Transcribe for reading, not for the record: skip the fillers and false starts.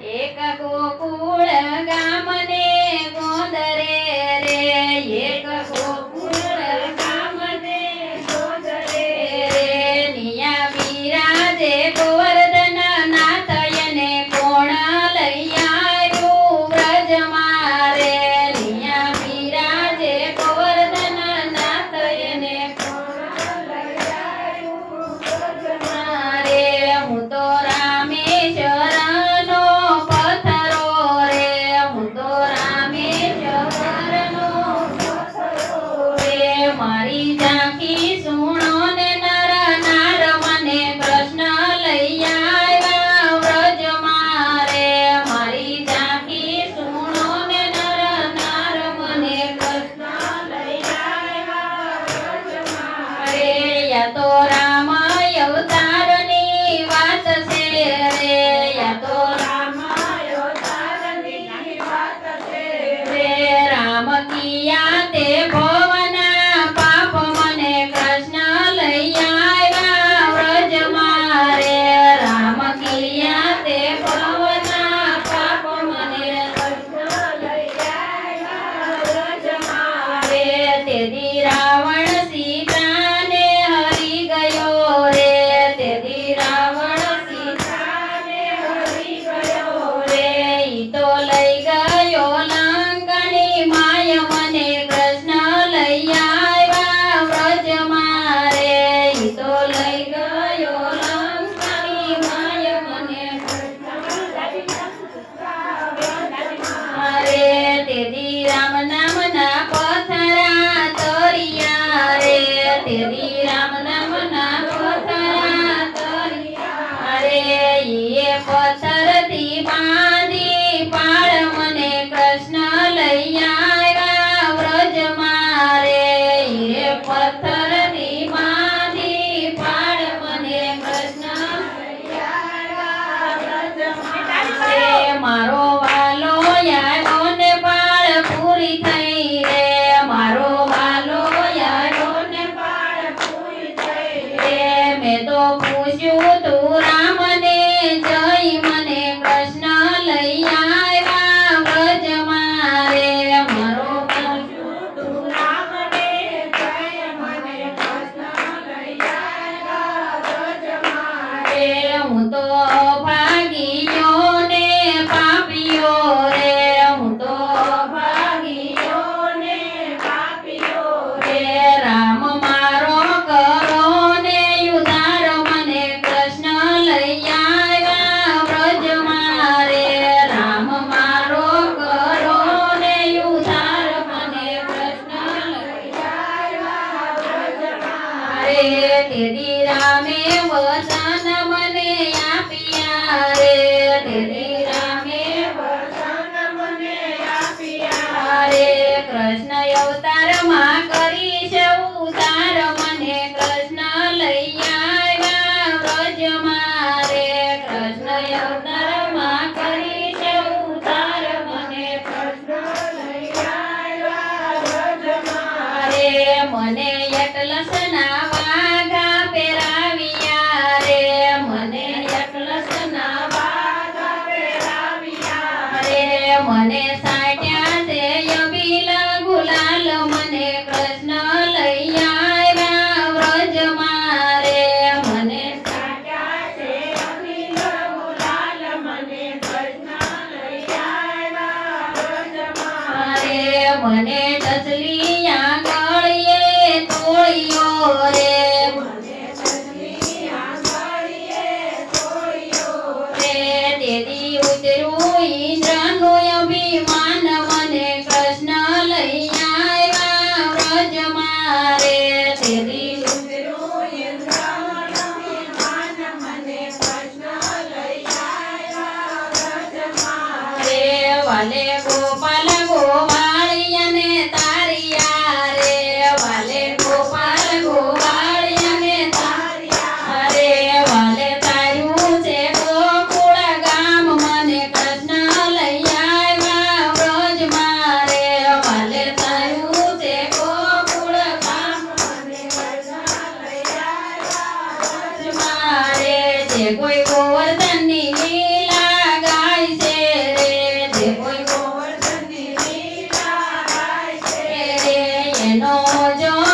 એક ગોકુળ ગામને ગોંદરે રે એક ગોકુળ ગામને ગોંદરે રે નિયા બિરાજે ગોવર્ધન નાથ એને કોણ લઈ આવ્યું વ્રજમાં રે નિયા બિરાજે ગોવર્ધન નાથ એને કોણ લઈ આવ્યું વ્રજમાં રે હું તો રામેશ્વરનો પથરો રે હું તો રામેશ્વરનો પથરો રે મારી ઝાંખી સુણો ને નર નાર મને કૃષ્ણ લઈ આવ્યા વ્રજમાં રે મારી ઝાંખી સુણો ને નર નાર મને કૃષ્ણ લઈ આવ્યા વ્રજમાં રે યા તો રામ અવતારની વાત છે રે યા તો રામ અવતારની વાત છે રે રામ કિયા તે ભવના પાપ મને કૃષ્ણ લઈ આવ્યા વ્રજમાં રે રામ કિયા તે ભવના પાપ મને કૃષ્ણ લઈ આવ્યા વ્રજમાં રે તેથી રાવણ સીતાને હરી ગયો રે તેથી રાવણ સીતાને હરી ગયો રે ઈ તો લઈ ગયો લંકાની માય મને કૃષ્ણ લઈ આવ્યા વ્રજમાં રે ઈ તો લઈ ગયો લંકાની માય મને કૃષ્ણ લઈ આવ્યા રે તેથી રામ નામના પથરા તરિયા રે તેથી રામ નામના પથરા તરિયા રે ઈએ પથ્થરથી બાંધી પાળ મને કૃષ્ણ લઈ આવ્યા વ્રજમાં રે ઈએ પથ્થરથી બાંધી પાળ મને કૃષ્ણ લઈ આવ્યા વ્રજમાં રે મારો વાલો યાદો ને પાળ પૂરી થઈ રે મારો વાલો યાદો ને પાળ પૂરી થઈ રે મેં તો પૂછ્યું તું રામને જય મને કૃષ્ણ લઈ આવ્યા વ્રજમાં રે મારો પૂછ્યું તું રામને જય મને કૃષ્ણ લઈ આવ્યા વ્રજમાં રે હું તો ભાગીયો ને પાપીઓ રે હું તો ભાગીયો ને પાપીઓ રે રામ મારો કરો ને ઉદ્ધાર મને કૃષ્ણ લઈ આવ્યા વ્રજમાં રે રામ મારો કરો ને ઉદ્ધાર મને કૃષ્ણ લઈ આવ્યા વ્રજમાં રે તેથી રામે વચન મને આપ્યા રે તેથી રામે વચન મને આપ્યા રે કૃષ્ણ અવતારમાં કરીશ ઉદ્ધાર મને કૃષ્ણ લઈ આવ્યા વ્રજમાં રે કૃષ્ણ અવતારમાં કરીશ ઉદ્ધાર મને કૃષ્ણ લઈ આવ્યા વ્રજમાં રે મને એટલસના વાઘા પહેરાવ્યા રે મને એટલસના વાઘા પહેરાવ્યા રે મને સાટ્યા તે અબીલ ગુલાલ મને કૃષ્ણ લઈ આવ્યા વ્રજમાં રે મને સાટ્યા તે અબીલ ગુલાલ મને કૃષ્ણ લઈ આવ્યા વ્રજમાં રે મને ટચલિયા ગળીએ તોળિયો રે મને ટચલિયા ગળીએ તોળિયો રે તેથી ઉતર્યું ઇન્દ્રનું અભિમાન મને કૃષ્ણ લઈ આવ્યા વ્રજમાં રે તેથી ઉતર્યું ઇન્દ્રનું અભિમાન મને કૃષ્ણ લઈ આવ્યા વ્રજમાં રે વાલે ગોપાલ ગોવાળિયાને તારિયા રે વાલે ગોપાલ ગોવાળિયાને તારિયા રે વાલે તાર્યું છે ગોકુળ ગામ મને કૃષ્ણ લઈ આવ્યા વ્રજમાં રે વાલે તાર્યું છે ગોકુળ ગામ મને કૃષ્ણ લઈ આવ્યા વ્રજમાં રે જે કોઈ ગોવર્ધનની લીલા ગાય છે એનો જો